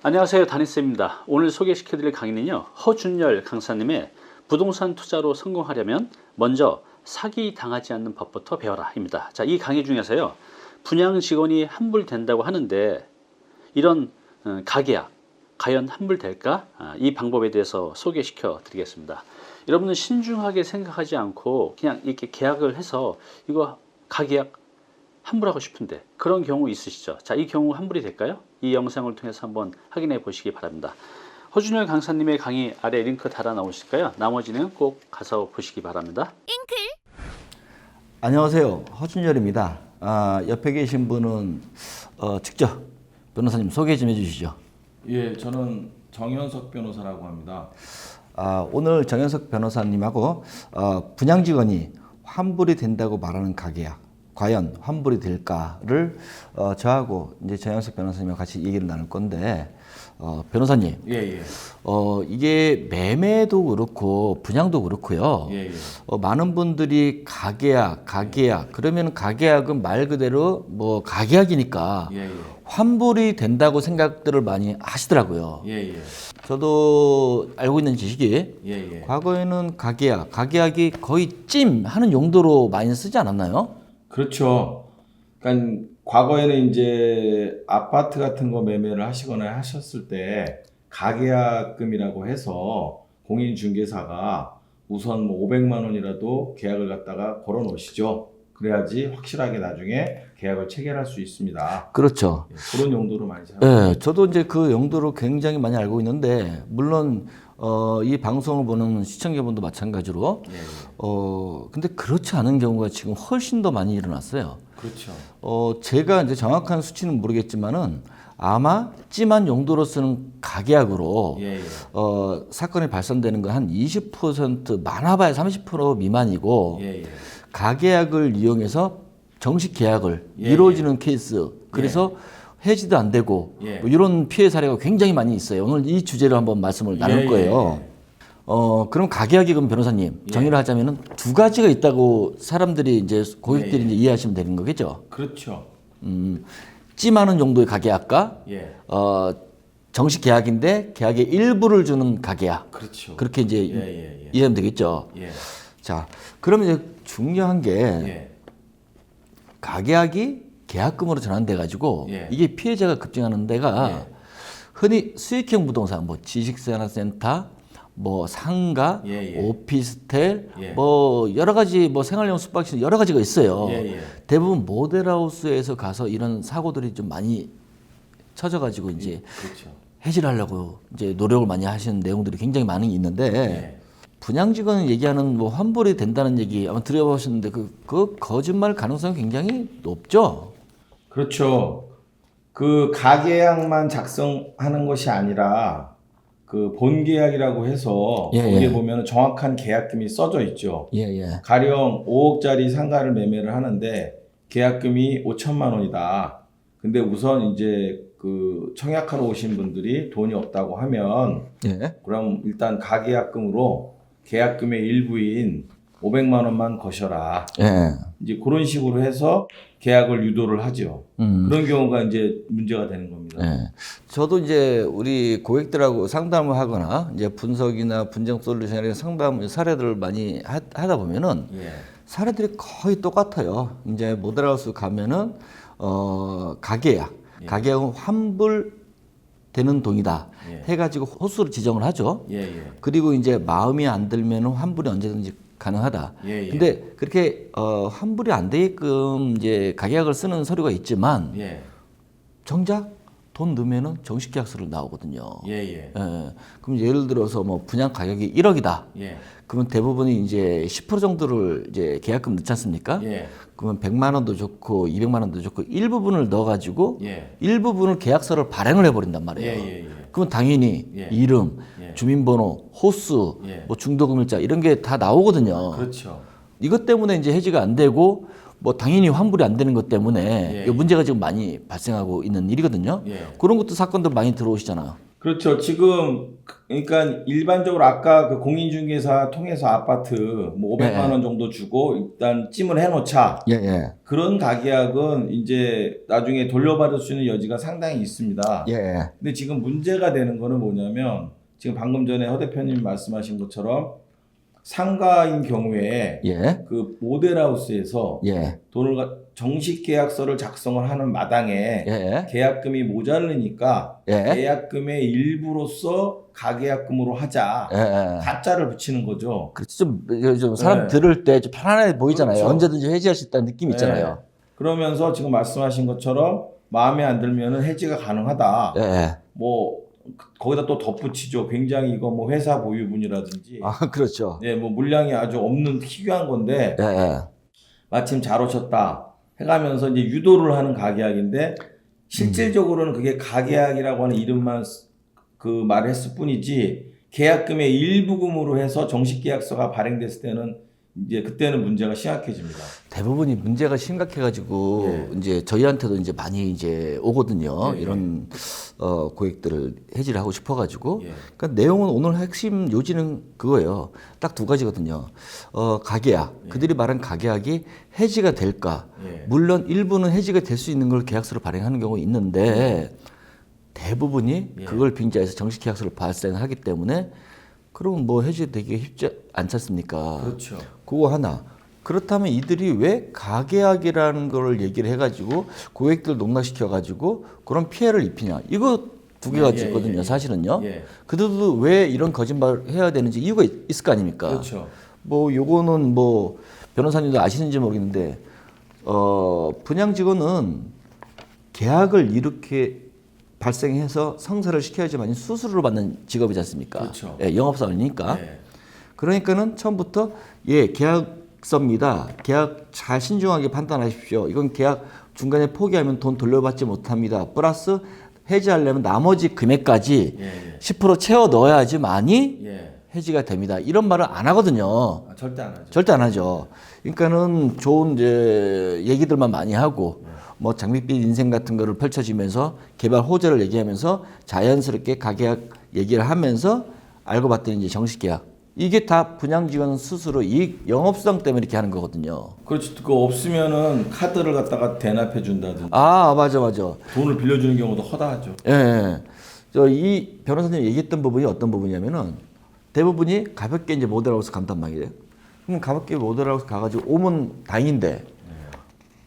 안녕하세요, 다니쌤입니다. 오늘 소개시켜드릴 강의는요, 허준열 강사님의 부동산 투자로 성공하려면 먼저 사기 당하지 않는 법부터 배워라 입니다. 자, 이 강의 중에서요, 분양 직원이 환불된다고 하는데 이런 가계약 과연 환불될까? 이 방법에 대해서 소개시켜 드리겠습니다. 여러분은 신중하게 생각하지 않고 그냥 이렇게 계약을 해서 이거 가계약 환불하고 싶은데 그런 경우 있으시죠? 자, 이 경우 환불이 될까요? 이 영상을 통해서 한번 확인해 보시기 바랍니다. 허준열 강사님의 강의 아래 링크 달아 나오실까요? 나머지는 꼭 가서 보시기 바랍니다. 안녕하세요, 허준열입니다. 옆에 계신 분은 직접 변호사님 소개 좀 해주시죠. 예, 저는 정현석 변호사라고 합니다. 오늘 정현석 변호사님하고 분양 직원이 환불이 된다고 말하는 가계약 과연 환불이 될까를 저하고 이제 정현석 변호사님과 같이 얘기를 나눌 건데 변호사님, 예. 이게 매매도 그렇고 분양도 그렇고요. 예. 많은 분들이 가계약 그러면 가계약은 말 그대로 뭐 가계약이니까 예. 환불이 된다고 생각들을 많이 하시더라고요. 예. 저도 알고 있는 지식이 예. 과거에는 가계약이 거의 찜 하는 용도로 많이 쓰지 않았나요? 그렇죠. 그러니까 과거에는 이제 아파트 같은 거 매매를 하시거나 하셨을 때 가계약금이라고 해서 공인중개사가 우선 뭐 500만 원이라도 계약을 갖다가 걸어 놓으시죠. 그래야지 확실하게 나중에 계약을 체결할 수 있습니다. 그렇죠. 예, 그런 용도로 많이 사용합니다. 네, 저도 이제 그 용도로 굉장히 많이 알고 있는데 물론 이 방송을 보는 시청자분도 마찬가지로 예. 근데 그렇지 않은 경우가 지금 훨씬 더 많이 일어났어요. 그렇죠. 제가 이제 정확한 수치는 모르겠지만은 아마 찜한 용도로 쓰는 가계약으로 예. 사건이 발생되는 건 한 20% 많아봐야 30% 미만이고 예. 가계약을 이용해서 정식 계약을 예, 이루어지는 케이스 그래서 해지도 안 되고 예. 뭐 이런 피해 사례가 굉장히 많이 있어요. 오늘 이 주제로 한번 말씀을 나눌 거예요. 그럼 가계약이 그럼 변호사님 정의를 하자면은 두 가지가 있다고 사람들이 이제 고객들이 이제 이해하시면 되는 거겠죠. 그렇죠. 찜하는 정도의 가계약과 예. 정식 계약인데 계약의 일부를 주는 가계약. 그렇죠. 그렇게 이제 예. 이해하면 되겠죠. 예. 자, 그러면 이제 중요한 게 예. 가계약이 계약금으로 전환돼 가지고 예. 이게 피해자가 급증하는 데가 예. 흔히 수익형 부동산, 뭐 지식생활센터, 뭐 상가, 예. 오피스텔, 예. 뭐 여러 가지 뭐 생활용 숙박시설 여러 가지가 있어요. 예. 대부분 모델하우스에서 가서 이런 사고들이 좀 많이 쳐져가지고 이제 그렇죠. 해지를 하려고 이제 노력을 많이 하시는 내용들이 굉장히 많이 있는데 예. 분양 직원 얘기하는 뭐 환불이 된다는 얘기 아마 들어보셨는데 그 거짓말 가능성이 굉장히 높죠. 그렇죠. 그 가계약만 작성하는 것이 아니라 그 본계약이라고 해서 예, 거기에 예. 보면 정확한 계약금이 써져 있죠. 예. 가령 5억짜리 상가를 매매를 하는데 계약금이 5천만 원이다. 근데 우선 이제 그 청약하러 오신 분들이 돈이 없다고 하면 예. 그럼 일단 가계약금으로 계약금의 일부인 500만 원만 거셔라. 예. 이제 그런 식으로 해서 계약을 유도를 하죠. 그런 경우가 이제 문제가 되는 겁니다. 예. 저도 이제 우리 고객들하고 상담을 하거나 이제 분석이나 분쟁 솔루션에 상담 사례들을 많이 하다 보면은 예. 사례들이 거의 똑같아요. 이제 모델하우스 가면은 가계약은 환불되는 돈이다 해가지고 호수를 지정을 하죠. 예. 그리고 이제 마음이 안 들면은 환불이 언제든지 가능하다. 예. 근데 그렇게 환불이 안 되게끔 이제 가계약을 쓰는 서류가 있지만 예. 정작 돈 넣으면은 정식 계약서로 나오거든요. 예. 그럼 예를 들어서 뭐 분양 가격이 1억이다. 예. 그러면 대부분이 이제 10% 정도를 이제 계약금 넣지 않습니까? 예. 그러면 100만 원도 좋고 200만 원도 좋고 일부분을 넣어가지고 예. 일부분을 계약서를 발행을 해버린단 말이에요. 예. 그럼 당연히 예. 이름, 예. 주민번호, 호수, 예. 뭐 중도금일자 이런 게 다 나오거든요. 그렇죠. 이것 때문에 이제 해지가 안 되고 뭐 당연히 환불이 안 되는 것 때문에 예. 문제가 지금 많이 발생하고 있는 일이거든요. 예. 그런 것도 사건들 많이 들어오시잖아요. 그렇죠. 지금 그러니까 일반적으로 아까 그 공인중개사 통해서 아파트 뭐 500만 원 정도 주고 일단 찜을 해놓자. 예, 예. 그런 가계약은 이제 나중에 돌려받을 수 있는 여지가 상당히 있습니다. 예, 예. 근데 지금 문제가 되는 거는 뭐냐면 지금 방금 전에 허 대표님 말씀하신 것처럼 상가인 경우에 예. 그 모델하우스에서 예. 정식 계약서를 작성을 하는 마당에 예. 계약금이 모자르니까 예. 계약금의 일부로서 가계약금으로 하자. 예, 예. 가짜를 붙이는 거죠. 그렇죠. 좀 사람 네. 들을 때 좀 편안해 보이잖아요. 그렇죠. 언제든지 해지할 수 있다는 느낌 있잖아요. 네. 그러면서 지금 말씀하신 것처럼 마음에 안 들면은 해지가 가능하다. 예, 예. 뭐 거기다 또 덧붙이죠. 굉장히 이거 뭐 회사 보유분이라든지 아, 그렇죠. 예, 뭐 물량이 아주 없는 희귀한 건데 예, 예. 마침 잘 오셨다 해가면서 이제 유도를 하는 가계약인데 실질적으로는 그게 가계약이라고 하는 이름만 그 말을 했을 뿐이지 계약금의 일부금으로 해서 정식 계약서가 발행됐을 때는 이제 그때는 문제가 심각해집니다. 대부분이 문제가 심각해가지고 예. 이제 저희한테도 이제 많이 이제 오거든요. 예, 이런 고객들을 해지를 하고 싶어가지고. 예. 그러니까 내용은 오늘 핵심 요지는 그거예요. 딱 두 가지거든요. 가계약. 그들이 말한 가계약이 해지가 될까? 예. 물론 일부는 해지가 될 수 있는 걸 계약서로 발행하는 경우가 있는데 대부분이 예. 그걸 빙자해서 정식 계약서를 발행하기 때문에 그러면 뭐 해지되기가 쉽지 않지 않습니까? 그렇죠. 그거 하나. 그렇다면 이들이 왜 가계약이라는 걸 얘기를 해가지고 고객들 농락시켜가지고 그런 피해를 입히냐. 이거 두 개가 예, 있거든요. 예. 사실은요. 예. 그들도 왜 이런 거짓말을 해야 되는지 이유가 있을 거 아닙니까? 그렇죠. 뭐 요거는 뭐 변호사님도 아시는지 모르겠는데 분양 직원은 계약을 이렇게 발생해서 성사를 시켜야지만 수수료를 받는 직업이지 않습니까? 그렇죠. 예, 영업사원이니까. 예. 그러니까는 처음부터 계약서입니다. 계약 잘 신중하게 판단하십시오. 이건 계약 중간에 포기하면 돈 돌려받지 못합니다. 플러스 해지하려면 나머지 금액까지 예. 10% 채워 넣어야지만이 예. 해지가 됩니다. 이런 말을 안 하거든요. 아, 절대 안 하죠. 절대 안 하죠. 그러니까는 좋은 이제 얘기들만 많이 하고 뭐 장밋빛 인생 같은 거를 펼쳐지면서 개발 호재를 얘기하면서 자연스럽게 가계약 얘기를 하면서 알고 봤더니 이제 정식 계약. 이게 다 분양 직원 스스로 이익 영업수당 때문에 이렇게 하는 거거든요. 그렇죠. 그거 없으면은 카드를 갖다가 대납해 준다든지 아, 맞아. 돈을 빌려주는 경우도 허다하죠. 예. 저 이 변호사님 얘기했던 부분이 어떤 부분이냐면은 대부분이 가볍게 이제 모델하우스 간단 말이에요. 그럼 가볍게 모델하우스 가가지고 오면 다행인데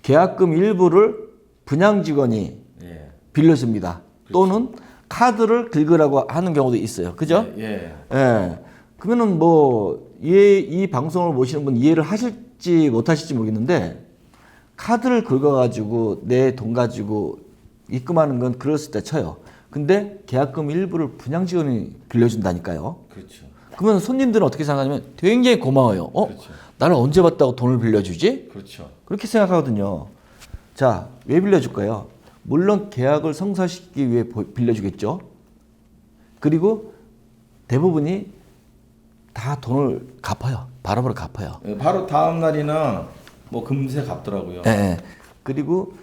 계약금 일부를 분양 직원이 예. 빌려줍니다. 또는 카드를 긁으라고 하는 경우도 있어요. 그죠? 예. 예. 그러면은 뭐 이 방송을 보시는 분 이해를 하실지 못하실지 모르겠는데 카드를 긁어가지고 내 돈 가지고 입금하는 건 그럴 수 있다 쳐요. 근데 계약금 일부를 분양 직원이 빌려준다니까요. 그렇죠. 그러면 손님들은 어떻게 생각하냐면 굉장히 고마워요. 그렇죠. 나를 언제 봤다고 돈을 빌려주지? 그렇죠. 그렇게 생각하거든요. 자, 왜 빌려줄 거예요? 물론 계약을 성사시키기 위해 빌려주겠죠. 그리고 대부분이 다 돈을 갚아요. 바로바로 갚아요. 예, 바로 다음 날이나 뭐 금세 갚더라고요. 예, 예. 그리고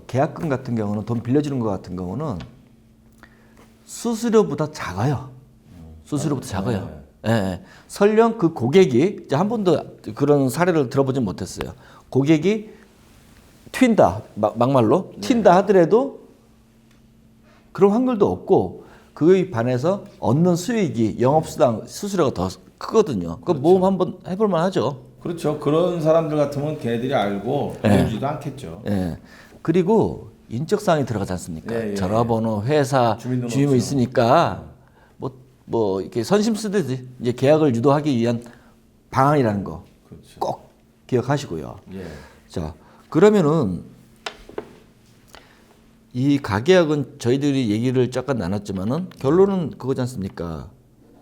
계약금 같은 경우는 돈 빌려주는 것 같은 경우는 수수료보다 작아요. 수수료보다 작아요. 예, 예. 설령 그 고객이 이제 한 번도 그런 사례를 들어보진 못했어요. 고객이 튄다 막말로 튄다 하더라도 그런 확률도 없고 그에 반해서 얻는 수익이 영업수당 수수료가 더 크거든요. 그 모험 한번 해볼 만하죠. 그렇죠. 그런 사람들 같으면 걔네들이 알고 빌려주지도 않겠죠. 예. 그리고 인적사항이 들어가지 않습니까? 예, 예, 전화번호, 회사, 주민등록증. 주민번호 있으니까 뭐 이렇게 선심 쓰듯이 이제 계약을 유도하기 위한 방안이라는 거 꼭 그렇죠. 기억하시고요. 예. 자, 그러면은 이 가계약은 저희들이 얘기를 잠깐 나눴지만은 결론은 그거지 않습니까?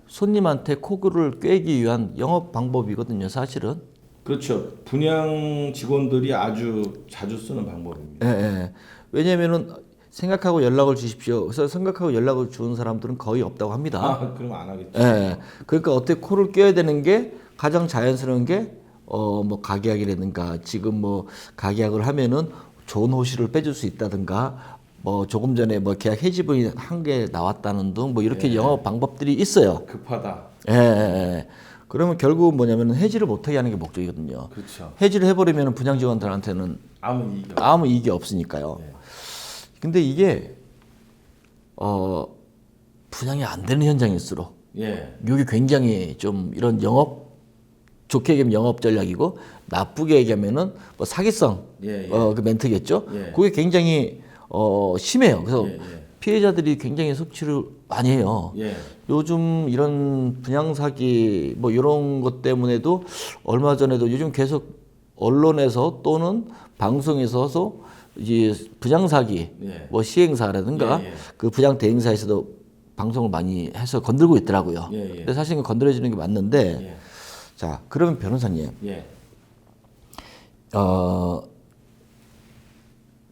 손님한테 코를 꿰기 위한 영업 방법이거든요, 사실은. 그렇죠. 분양 직원들이 아주 자주 쓰는 방법입니다. 예, 예. 왜냐면은 생각하고 연락을 주십시오. 그래서 생각하고 연락을 주는 사람들은 거의 없다고 합니다. 아, 그럼 안 하겠죠. 예. 그러니까 어떻게 코를 껴야 되는 게 가장 자연스러운 게 뭐 가계약이라든가 지금 뭐 가계약을 하면은 좋은 호실을 빼줄 수 있다든가 뭐 조금 전에 뭐 계약 해지분이 한 개 나왔다는 등 뭐 이렇게 영업 방법들이 있어요. 급하다. 예, 예, 예. 그러면 결국은 뭐냐면 해지를 못하게 하는 게 목적이거든요. 그렇죠. 해지를 해버리면 분양 직원들한테는 아무 이익이 없으니까요. 예. 근데 이게 분양이 안 되는 현장일수록 예. 이게 굉장히 좀 이런 좋게 얘기하면 영업 전략이고 나쁘게 얘기하면은 뭐 사기성 예, 예. 그 멘트겠죠. 예. 그게 굉장히 심해요. 그래서 예, 예. 피해자들이 굉장히 속출을 많이 해요. 예. 요즘 이런 분양 사기 뭐 이런 것 때문에도 얼마 전에도 요즘 계속 언론에서 또는 방송에서도 이제 분양 사기 예. 뭐 시행사라든가 예, 예. 그 분양 대행사에서도 방송을 많이 해서 건들고 있더라고요. 예, 예. 근데 사실은 건드려지는 게 맞는데 예. 자 그러면 변호사님 예.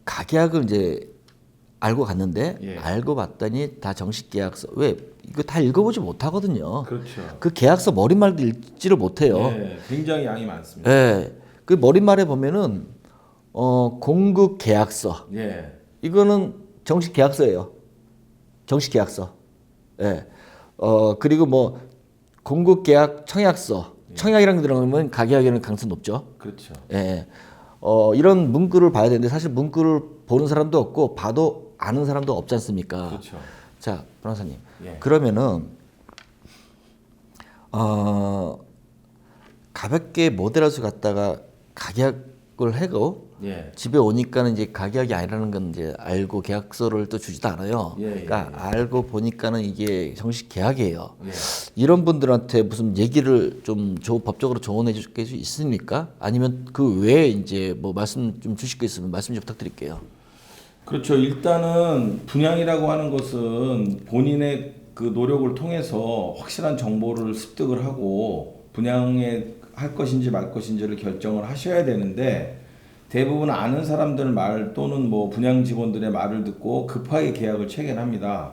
가계약을 이제 알고 갔는데 예. 알고 봤더니 다 정식 계약서 왜 이거 다 읽어보지 못하거든요. 그렇죠. 그 계약서 머릿말도 읽지를 못해요. 예. 굉장히 양이 많습니다. 예. 그 머릿말에 보면은 공급 계약서 예. 이거는 정식 계약서예요. 정식 계약서. 예. 그리고 뭐 공급 계약 청약서. 청약이라는 게 들어가면 가계약에는 가능성 높죠. 그렇죠. 예. 이런 문구를 봐야 되는데 사실 문구를 보는 사람도 없고 봐도 아는 사람도 없지 않습니까? 그렇죠. 자, 변호사님. 예. 그러면은 가볍게 모델하우스 갔다가 가계약을 하고 예. 집에 오니까는 이제 가계약이 아니라는 건 이제 알고 계약서를 또 주지도 않아요. 예, 예, 그러니까 알고 보니까는 이게 정식 계약이에요. 예. 이런 분들한테 무슨 얘기를 좀 법적으로 조언해 줄 수 있습니까? 아니면 그 외에 이제 뭐 말씀 좀 주실 거 있으면 말씀 좀 부탁드릴게요. 그렇죠. 일단은 분양이라고 하는 것은 본인의 그 노력을 통해서 확실한 정보를 습득을 하고 분양에 할 것인지 말 것인지를 결정을 하셔야 되는데 대부분 아는 사람들 말 또는 뭐 분양 직원들의 말을 듣고 급하게 계약을 체결합니다.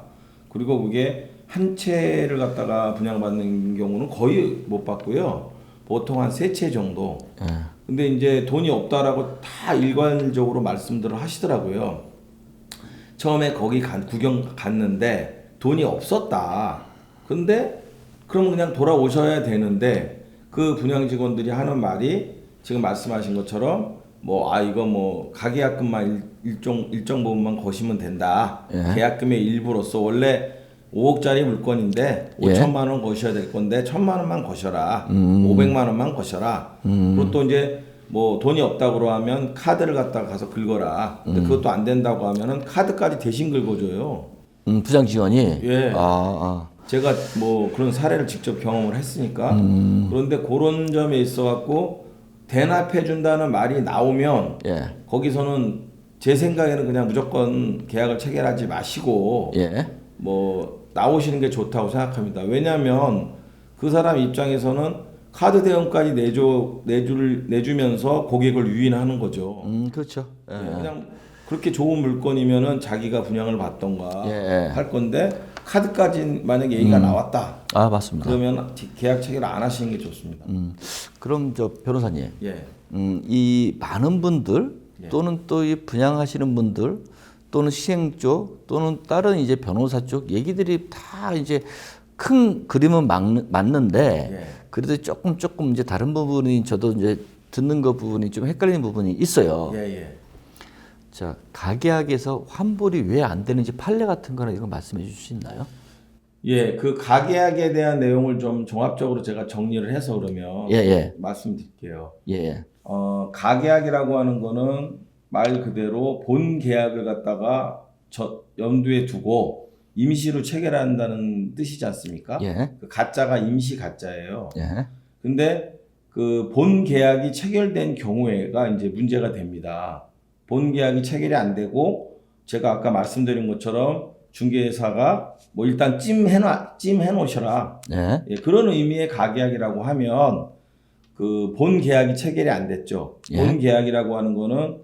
그리고 그게 한 채를 갖다가 분양받는 경우는 거의 못 받고요. 보통 한 3채 정도. 근데 이제 돈이 없다라고 다 일관적으로 말씀들을 하시더라고요. 처음에 거기 구경 갔는데 돈이 없었다. 근데 그럼 그냥 돌아오셔야 되는데 그 분양 직원들이 하는 말이 지금 말씀하신 것처럼 이거 가계약금만 일정 부분만 거시면 된다. 예. 계약금의 일부로서 원래 5억짜리 물건인데 예. 5천만 원 거셔야 될 건데 1,000만 원만 거셔라. 500만 원만 거셔라. 그리고 또 이제 돈이 없다고 하면 카드를 갖다가 가서 긁어라. 근데 그것도 안 된다고 하면은 카드까지 대신 긁어줘요. 부장 지원이 예. 아. 제가 그런 사례를 직접 경험을 했으니까. 그런데 그런 점에 있어 갖고 대납해 준다는 말이 나오면 예. 거기서는 제 생각에는 그냥 무조건 계약을 체결하지 마시고 예. 나오시는 게 좋다고 생각합니다. 왜냐하면 그 사람 입장에서는 카드 대응까지 내주면서 고객을 유인하는 거죠. 그렇죠. 예. 그냥 그렇게 좋은 물건이면은 자기가 분양을 받던가 예. 할 건데 카드까지 만약에 얘기가 나왔다. 아, 맞습니다. 그러면 계약 체결 안 하시는 게 좋습니다. 그럼 저 변호사님, 예. 이 많은 분들 예. 또는 또 이 분양하시는 분들 또는 시행 쪽 또는 다른 이제 변호사 쪽 얘기들이 다 이제 큰 그림은 맞는데 예. 그래도 조금 이제 다른 부분이 저도 이제 듣는 거 부분이 좀 헷갈리는 부분이 있어요. 예. 자, 가계약에서 환불이 왜 안 되는지 판례 같은 거나 이런 거 말씀해 주실 수 있나요? 예, 그 가계약에 대한 내용을 좀 종합적으로 제가 정리를 해서 그러면 예. 말씀드릴게요. 예. 가계약이라고 하는 거는 말 그대로 본 계약을 갖다가 염두에 두고 임시로 체결한다는 뜻이지 않습니까? 예. 그 가짜가 임시 가짜예요. 예. 근데 그 본 계약이 체결된 경우에가 이제 문제가 됩니다. 본 계약이 체결이 안 되고 제가 아까 말씀드린 것처럼 중개사가 일단 찜해 놓으셔라. 예. 예, 그런 의미의 가계약이라고 하면 그 본 계약이 체결이 안 됐죠. 예. 본 계약이라고 하는 거는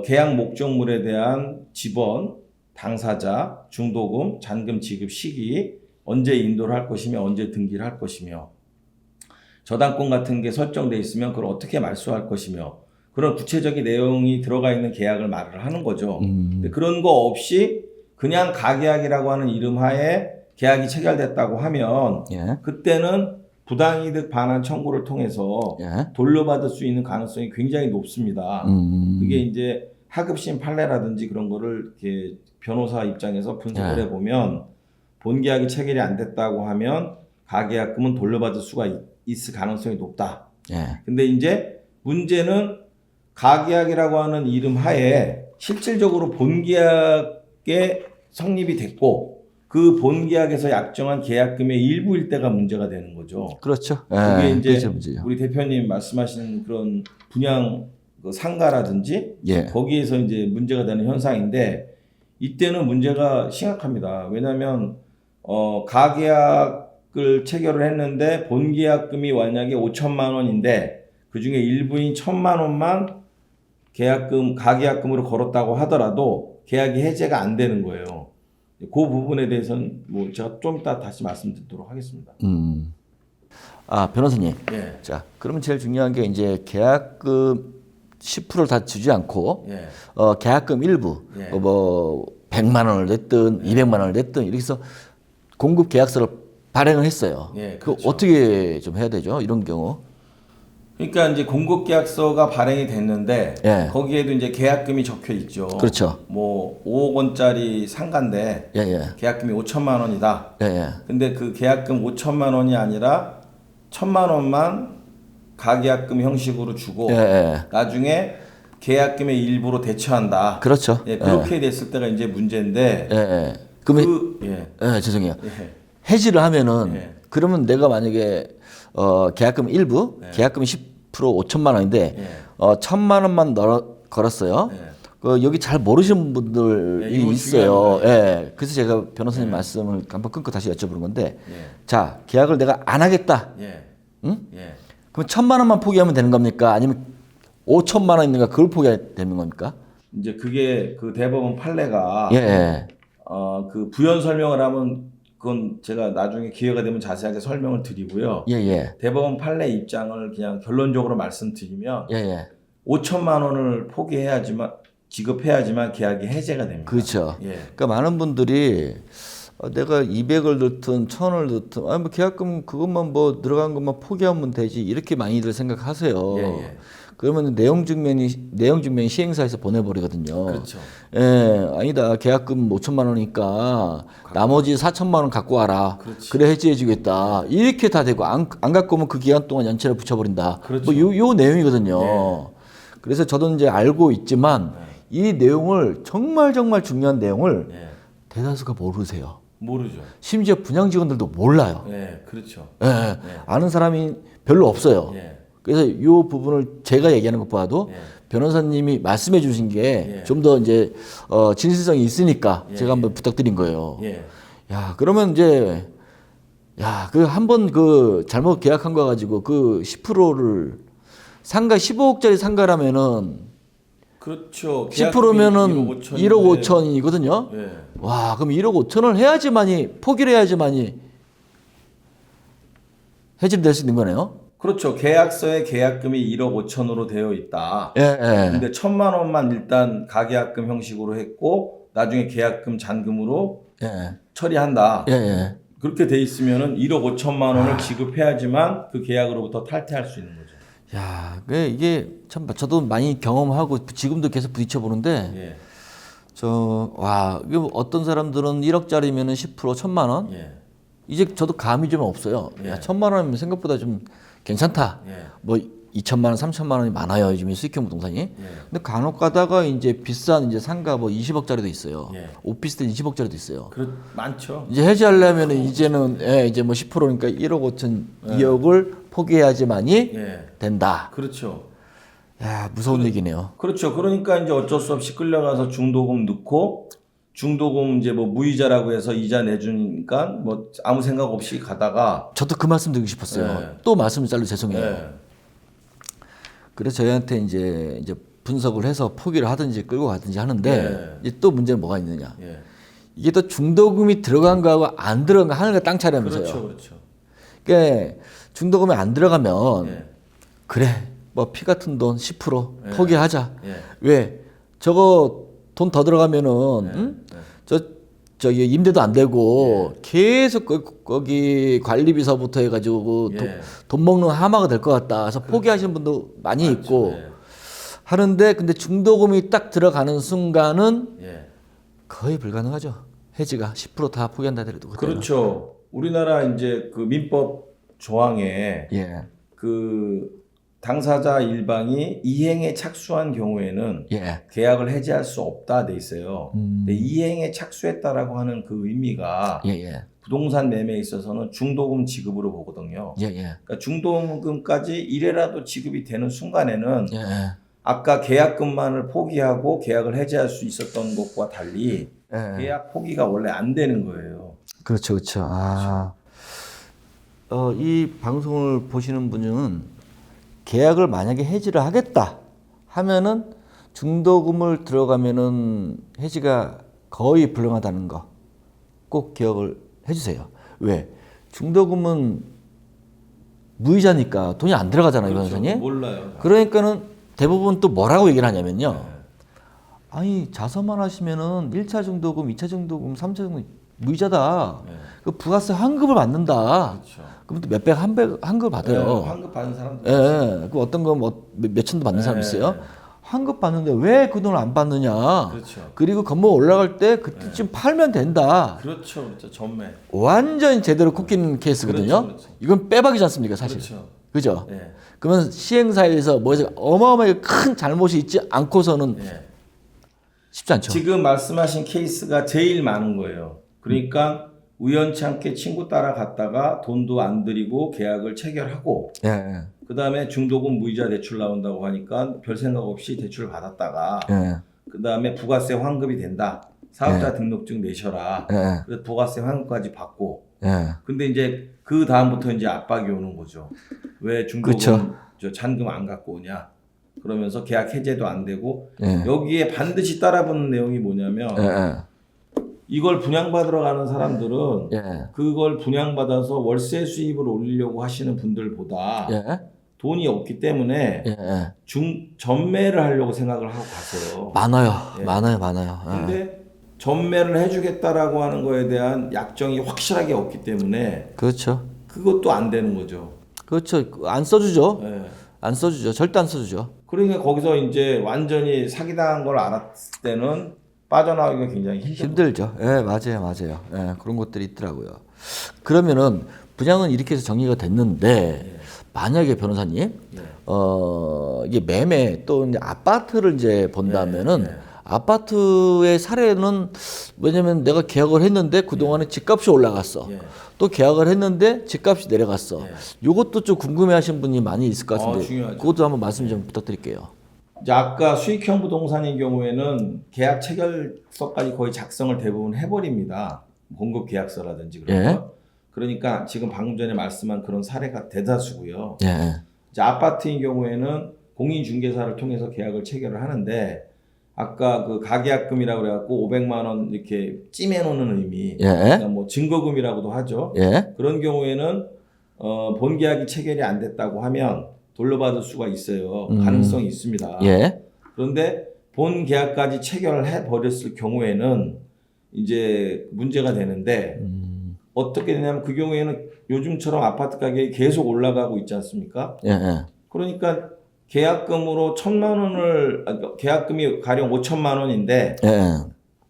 계약 목적물에 대한 지번, 당사자, 중도금, 잔금 지급 시기, 언제 인도를 할 것이며 언제 등기를 할 것이며 저당권 같은 게 설정돼 있으면 그걸 어떻게 말소할 것이며 그런 구체적인 내용이 들어가 있는 계약을 말을 하는 거죠. 근데 그런 거 없이 그냥 가계약이라고 하는 이름 하에 계약이 체결됐다고 하면 예. 그때는 부당이득 반환 청구를 통해서 예. 돌려받을 수 있는 가능성이 굉장히 높습니다. 그게 이제 하급심 판례라든지 그런 거를 이렇게 변호사 입장에서 분석을 예. 해보면 본계약이 체결이 안 됐다고 하면 가계약금은 돌려받을 수가 있을 가능성이 높다. 예. 근데 이제 문제는 가계약이라고 하는 이름 하에 실질적으로 본계약에 성립이 됐고 그 본계약에서 약정한 계약금의 일부일 때가 문제가 되는 거죠. 그렇죠. 그게 예. 이제 그렇죠, 문제죠. 우리 대표님 말씀하신 그런 분양 그 상가라든지 예. 거기에서 이제 문제가 되는 현상인데 이때는 문제가 심각합니다. 왜냐하면 가계약을 체결을 했는데 본계약금이 만약에 5천만 원인데 그 중에 일부인 1,000만 원만 가계약금으로 걸었다고 하더라도 계약이 해제가 안 되는 거예요. 그 부분에 대해서는 뭐 제가 좀 이따 다시 말씀드리도록 하겠습니다. 아, 변호사님. 예. 자, 그러면 제일 중요한 게 이제 계약금 10%를 다 주지 않고 예. 계약금 일부 예. 뭐 100만 원을 냈든 200만 원을 냈든 이렇게 해서 공급 계약서를 발행을 했어요. 예, 그 그렇죠. 어떻게 좀 해야 되죠? 이런 경우. 그러니까 이제 공급계약서가 발행이 됐는데 예. 거기에도 이제 계약금이 적혀 있죠. 그렇죠. 뭐 5억 원짜리 상가인데 예, 예. 계약금이 5천만 원이다. 예, 예. 근데 그 계약금 5천만 원이 아니라 1,000만 원만 가계약금 형식으로 주고 예, 예. 나중에 계약금의 일부로 대처한다. 그렇죠. 예, 그렇게 됐을 때가 이제 문제인데 예, 예. 그러면 예. 죄송해요. 예. 해지를 하면은 예. 그러면 내가 만약에 계약금 일부, 계약금이 10% 5천만 원인데 예. 1,000만 원만 걸었어요. 예. 그 여기 잘 모르시는 분들이 예, 이거 있어요. 중요합니다. 예. 그래서 제가 변호사님 말씀을 한번 끊고 다시 여쭤보는 건데, 예. 자, 계약을 내가 안 하겠다. 예. 응? 예. 그럼 1,000만 원만 포기하면 되는 겁니까? 아니면 5천만 원 있는가 그걸 포기해야 되는 겁니까? 이제 그게 그 대법원 판례가 예, 예. 그 부연 설명을 하면 그건 제가 나중에 기회가 되면 자세하게 설명을 드리고요. 예, 예. 대법원 판례 입장을 그냥 결론적으로 말씀드리면 예, 예. 5천만 원을 지급해야지만 계약이 해제가 됩니다. 그렇죠. 예. 그러니까 많은 분들이 내가 200을 넣든 1,000을 넣든 뭐 계약금 그것만 뭐 들어간 것만 포기하면 되지 이렇게 많이들 생각하세요. 예, 예. 그러면 내용 증명이 시행사에서 보내버리거든요. 그렇죠. 예, 아니다. 계약금 5천만 원이니까 나머지 4천만 원 갖고 와라. 그렇지. 그래 해지해주겠다. 이렇게 다 되고 안 갖고 오면 그 기간 동안 연체를 붙여버린다. 그렇죠. 뭐 요 내용이거든요. 예. 그래서 저도 이제 알고 있지만 이 내용을 정말 중요한 내용을 예. 대다수가 모르세요. 모르죠. 심지어 분양 직원들도 몰라요. 예, 그렇죠. 예, 아는 사람이 별로 없어요. 예. 그래서 이 부분을 제가 얘기하는 것보다도 예. 변호사님이 말씀해 주신 게 예. 좀 더 이제 진실성이 있으니까 예, 제가 한번 부탁드린 거예요. 예. 야, 그러면 이제 그 한번 그 잘못 계약한 거 가지고 그 10%를 상가 15억짜리 상가라면은 그렇죠. 10%면은 1억 5천이거든요. 예. 와, 그럼 1억 5천을 해야지만이 포기를 해야지만이 해지될 수 있는 거네요. 그렇죠. 계약서에 계약금이 1억 5천으로 되어 있다. 예, 예. 근데 1,000만 원만 일단 가계약금 형식으로 했고 나중에 계약금 잔금으로 예, 처리한다. 예, 예. 그렇게 돼 있으면은 1억 5천만 원을 지급해야지만 그 계약으로부터 탈퇴할 수 있는 거죠. 야, 이게 참 저도 많이 경험하고 지금도 계속 부딪혀 보는데 예. 이게 어떤 사람들은 1억짜리면은 10% 1,000만 원? 예. 이제 저도 감이 좀 없어요. 예. 야, 1,000만 원이면 생각보다 좀 괜찮다. 예. 뭐 2천만 원, 3천만 원이 많아요. 요즘에 수익형 부동산이. 예. 근데 간혹 가다가 이제 비싼 이제 상가 뭐 20억짜리도 있어요. 예. 오피스텔 20억짜리도 있어요. 많죠. 이제 해지하려면 이제는 이제 뭐 10%니까 1억 5천, 2억을 포기해야지만이 예. 된다. 그렇죠. 야, 무서운 얘기네요. 그렇죠. 그러니까 이제 어쩔 수 없이 끌려가서 중도금 넣고 중도금 이제 뭐 무이자라고 해서 이자 내주니까 뭐 아무 생각 없이 가다가 저도 그 말씀 드리고 싶었어요. 예. 또 말씀을 잘로 죄송해요. 예. 그래서 저희한테 이제 분석을 해서 포기를 하든지 끌고 가든지 하는데 예. 이제 또 문제는 뭐가 있느냐. 예. 이게 또 중도금이 들어간 거하고 안 들어간 거 하늘과 땅 차이라면서요. 그렇죠. 그렇죠. 그러니까 중도금이 안 들어가면 예. 그래 뭐 피 같은 돈 10% 예. 포기하자. 예. 왜? 저거 돈 더 들어가면은 응? 저기 임대도 안 되고 계속 거기 관리비서부터 해가지고 예. 돈 먹는 하마가 될 것 같다. 그래서 포기하시는 분도 많이 있고 예. 하는데 근데 중도금이 딱 들어가는 순간은 예. 거의 불가능하죠. 해지가 10%다 포기한다 하더라도 그때는. 그렇죠. 우리나라 이제 그 민법 조항에 예. 그 당사자 일방이 이행에 착수한 경우에는 예. 계약을 해지할 수 없다 돼 있어요. 근데 이행에 착수했다라고 하는 그 의미가 예, 예. 부동산 매매에 있어서는 중도금 지급으로 보거든요. 예, 예. 그러니까 중도금까지 이래라도 지급이 되는 순간에는 예, 예. 아까 계약금만을 포기하고 계약을 해지할 수 있었던 것과 달리 예. 계약 포기가 원래 안 되는 거예요. 그렇죠, 그렇죠. 아, 이 방송을 보시는 분은 계약을 만약에 해지를 하겠다 하면은 중도금을 들어가면은 해지가 거의 불가능하다는 거 꼭 기억을 해주세요. 왜? 중도금은 무이자니까 돈이 안 들어가잖아요, 변호사님. 몰라요. 그러니까는 대부분 또 뭐라고 얘기를 하냐면요. 아니 자서만 하시면은 1차 중도금, 2차 중도금, 3차 중도금 무이자다. 그 부가세 환급을 받는다. 그렇죠. 그럼 또 몇백 환급을 받아요. 환급 받는 사람들. 예. 그 어떤 거 뭐 몇천도 받는 사람 있어요. 환급 받는데 왜 그 돈을 안 받느냐. 그렇죠. 그리고 건물 올라갈 때 그때쯤 팔면 된다. 그렇죠. 그렇죠. 전매. 완전히 제대로 꼽히는 케이스거든요. 그렇죠. 이건 빼박이지 않습니까, 사실. 그렇죠. 그죠? 예. 그러면 시행사에서 뭐 어마어마하게 큰 잘못이 있지 않고서는 예. 쉽지 않죠. 지금 말씀하신 케이스가 제일 많은 거예요. 그러니까 우연치 않게 친구 따라갔다가 돈도 안 들이고 계약을 체결하고 예, 예. 그 다음에 중도금 무이자 대출 나온다고 하니까 별 생각 없이 대출을 받았다가 예. 그 다음에 부가세 환급이 된다. 사업자 등록증 내셔라. 예. 그래서 부가세 환급까지 받고. 예. 근데 이제 그 다음부터 이제 압박이 오는 거죠. 왜 중도금 그쵸. 저 잔금 안 갖고 오냐. 그러면서 계약 해제도 안 되고 예. 여기에 반드시 따라붙는 내용이 뭐냐면 예. 예. 이걸 분양받으러 가는 사람들은 예. 그걸 분양받아서 월세 수입을 올리려고 하시는 분들보다 예. 돈이 없기 때문에 예. 예. 전매를 하려고 생각을 하고 가세요. 많아요. 예. 많아요. 예. 근데 전매를 해주겠다라고 하는 거에 대한 약정이 확실하게 없기 때문에 그렇죠. 그것도 안 되는 거죠. 그렇죠. 안 써주죠. 예. 안 써주죠. 절대 안 써주죠. 그러니까 거기서 이제 완전히 사기당한 걸 알았을 때는 빠져나오기가 굉장히 힘들죠. 예, 맞아요. 예, 그런 것들이 있더라고요. 그러면은 분양은 이렇게 해서 정리가 됐는데 만약에 변호사님, 이게 매매 또 이제 아파트를 이제 본다면은 아파트의 사례는 뭐냐면 내가 계약을 했는데 그동안에 집값이 올라갔어. 또 계약을 했는데 집값이 내려갔어. 요것도 좀 궁금해하시는 분이 많이 있을 것 같은데 중요하죠. 그것도 한번 말씀 좀 부탁드릴게요. 이제 아까 수익형 부동산인 경우에는 계약 체결서까지 거의 작성을 대부분 해버립니다. 공급 계약서라든지 그런 예. 거. 그러니까 지금 방금 전에 말씀한 그런 사례가 대다수고요. 예. 이제 아파트인 경우에는 공인중개사를 통해서 계약을 체결을 하는데 아까 그 가계약금이라고 그래갖고 500만 원 이렇게 찜해놓는 의미. 예. 그러니까 뭐 증거금이라고도 하죠. 예. 그런 경우에는 본 계약이 체결이 안 됐다고 하면 돌려받을 수가 있어요. 가능성이 있습니다. 예. 그런데 본 계약까지 체결을 해 버렸을 경우에는 이제 문제가 되는데 어떻게 되냐면 그 경우에는 요즘처럼 아파트 가격이 계속 올라가고 있지 않습니까? 예. 예. 그러니까 계약금으로 1,000만 원을 계약금이 가령 5천만 원인데 예.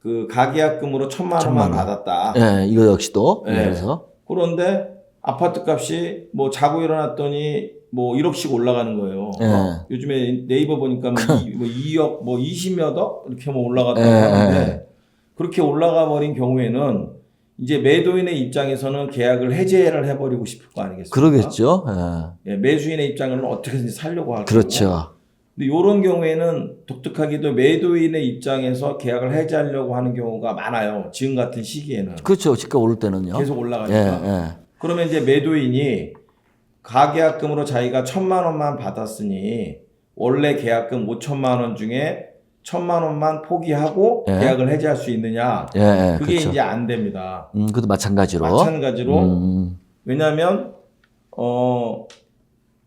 그 가계약금으로 1,000만 원만 받았다. 예. 이거 역시도 예. 그래서 그런데 아파트 값이 뭐 자고 일어났더니 뭐 1억씩 올라가는 거예요. 예. 요즘에 네이버 보니까 뭐 2억, 뭐 20몇 억 이렇게 뭐 올라갔다고 예. 하는데 그렇게 올라가 버린 경우에는 이제 매도인의 입장에서는 계약을 해제를 해버리고 싶을 거 아니겠습니까? 그러겠죠. 예. 예, 매수인의 입장에는 어떻게든지 살려고 할 거고. 그렇죠. 근데 이런 경우에는 독특하게도 매도인의 입장에서 계약을 해제하려고 하는 경우가 많아요. 지금 같은 시기에는. 그렇죠. 집값 오를 때는요. 계속 예. 올라가니까. 예. 그러면 이제 매도인이 가계약금으로 자기가 1,000만 원만 받았으니 원래 계약금 5천만 원 중에 1,000만 원만 포기하고 예. 계약을 해지할 수 있느냐? 예. 예. 그게 그렇죠. 이제 안 됩니다. 그것도 마찬가지로. 마찬가지로 음. 왜냐하면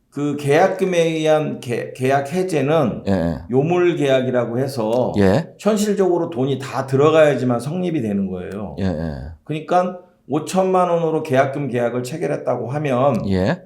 그 계약금에 의한 계약 해제는 예. 요물 계약이라고 해서 예. 현실적으로 돈이 다 들어가야지만 성립이 되는 거예요. 예. 예. 그러니까 5천만 원으로 계약금 계약을 체결했다고 하면 예.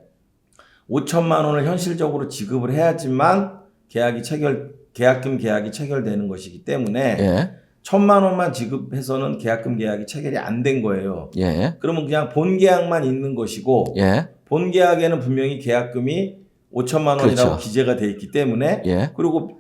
5천만 원을 현실적으로 지급을 해야지만 계약금 계약이 체결되는 것이기 때문에 예. 1,000만 원만 지급해서는 계약금 계약이 체결이 안 된 거예요. 예. 그러면 그냥 본 계약만 있는 것이고 예. 본 계약에는 분명히 계약금이 5천만 원이라고 그렇죠. 기재가 돼 있기 때문에 예. 그리고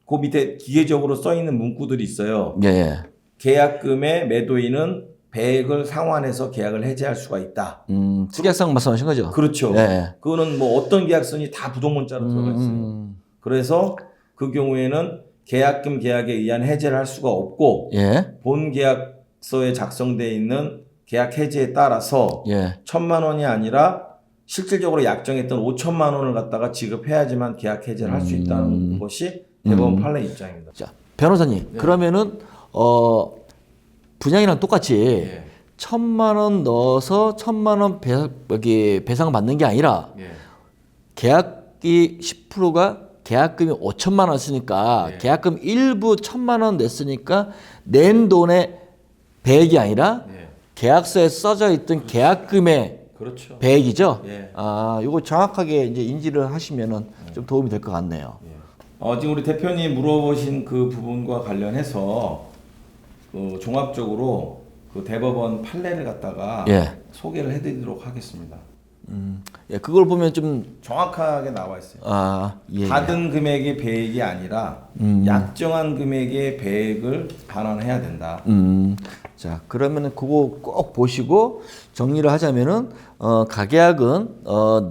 그 밑에 기계적으로 써 있는 문구들이 있어요. 예. 계약금의 매도인은 배액을 상환해서 계약을 해제할 수가 있다. 특약상 말씀하신 거죠? 그렇죠. 예. 그거는 뭐 어떤 계약서니 다 부동문자로 들어가 있어요. 그래서 그 경우에는 계약금 계약에 의한 해제를 할 수가 없고 예. 본 계약서에 작성되어 있는 계약 해제에 따라서 예. 1,000만 원이 아니라 실질적으로 약정했던 5천만 원을 갖다가 지급해야지만 계약 해제를 할 수 있다는 것이 대법원 판례 입장입니다. 자, 변호사님. 그러면은 분양이랑 똑같이 예. 1,000만 원 넣어서 1,000만 원 배상 받는 게 아니라 예. 계약이 10%가 계약금이 5천만 원 쓰니까 예. 계약금 일부 1,000만 원 냈으니까 낸 돈의 배액이 아니라 예. 계약서에 써져 있던 계약금의 그렇죠. 배액이죠. 예. 아, 이거 정확하게 이제 인지를 하시면은 좀 도움이 될 것 같네요. 지금 우리 대표님 물어보신 그 부분과 관련해서 종합적으로 그 대법원 판례를 갖다가 예. 소개를 해드리도록 하겠습니다. 예, 그걸 보면 좀 정확하게 나와 있어요. 예. 받은 금액의 배액이 아니라 약정한 금액의 배액을 반환해야 된다. 자, 그러면은 그거 꼭 보시고 정리를 하자면은 가계약은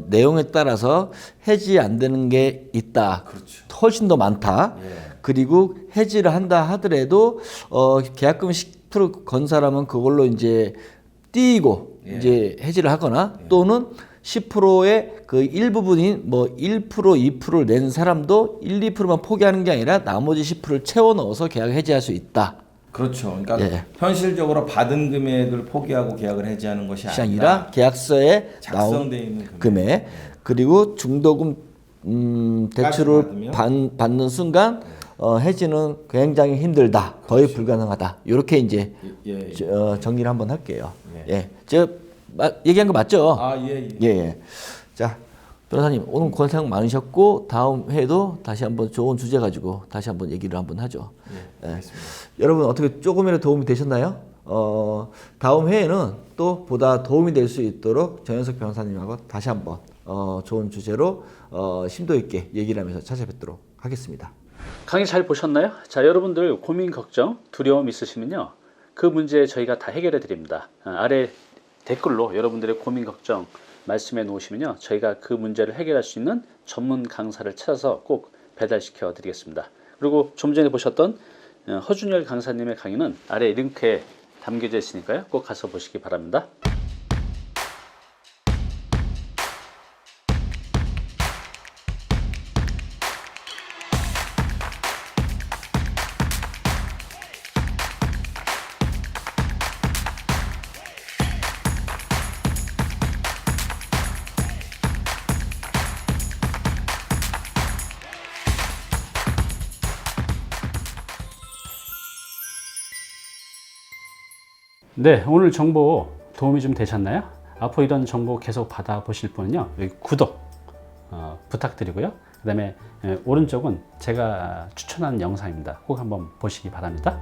내용에 따라서 해지 안 되는 게 있다. 그렇죠. 훨씬 더 많다. 예. 그리고 해지를 한다 하더라도 계약금 10% 건 사람은 그걸로 이제 띄고 예. 이제 해지를 하거나 또는 10%의 그 일부분인 뭐 1%, 2%를 낸 사람도 1, 2%만 포기하는 게 아니라 나머지 10%를 채워 넣어서 계약 해지할 수 있다. 그렇죠. 그러니까 예. 현실적으로 받은 금액을 포기하고 계약을 해지하는 것이 것이 아니라 아니라 계약서에 나온 작성되어 있는 금액 그리고 중도금 대출을 받으면? 받는 순간 해지는 굉장히 힘들다. 거의 불가능하다. 이렇게 이제 예. 정리를 한번 할게요. 예. 예. 제가 얘기한 거 맞죠? 예. 예, 예. 자, 변호사님 오늘 고생 많으셨고 다음 회에도 다시 한번 좋은 주제 가지고 다시 한번 얘기를 한번 하죠. 예. 알겠습니다. 여러분 어떻게 조금이라도 도움이 되셨나요? 다음 회에는 또 보다 도움이 될 수 있도록 정현석 변호사님하고 다시 한번 좋은 주제로 심도 있게 얘기를 하면서 찾아뵙도록 하겠습니다. 강의 잘 보셨나요? 자, 여러분들 고민, 걱정, 두려움 있으시면요. 그 문제 저희가 다 해결해 드립니다. 아래 댓글로 여러분들의 고민, 걱정 말씀해 놓으시면요. 저희가 그 문제를 해결할 수 있는 전문 강사를 찾아서 꼭 배달시켜 드리겠습니다. 그리고 좀 전에 보셨던 허준열 강사님의 강의는 아래 링크에 담겨져 있으니까요. 꼭 가서 보시기 바랍니다. 네, 오늘 정보 도움이 좀 되셨나요? 앞으로 이런 정보 계속 받아보실 분은요, 여기 구독 부탁드리고요. 그 다음에 오른쪽은 제가 추천한 영상입니다. 꼭 한번 보시기 바랍니다.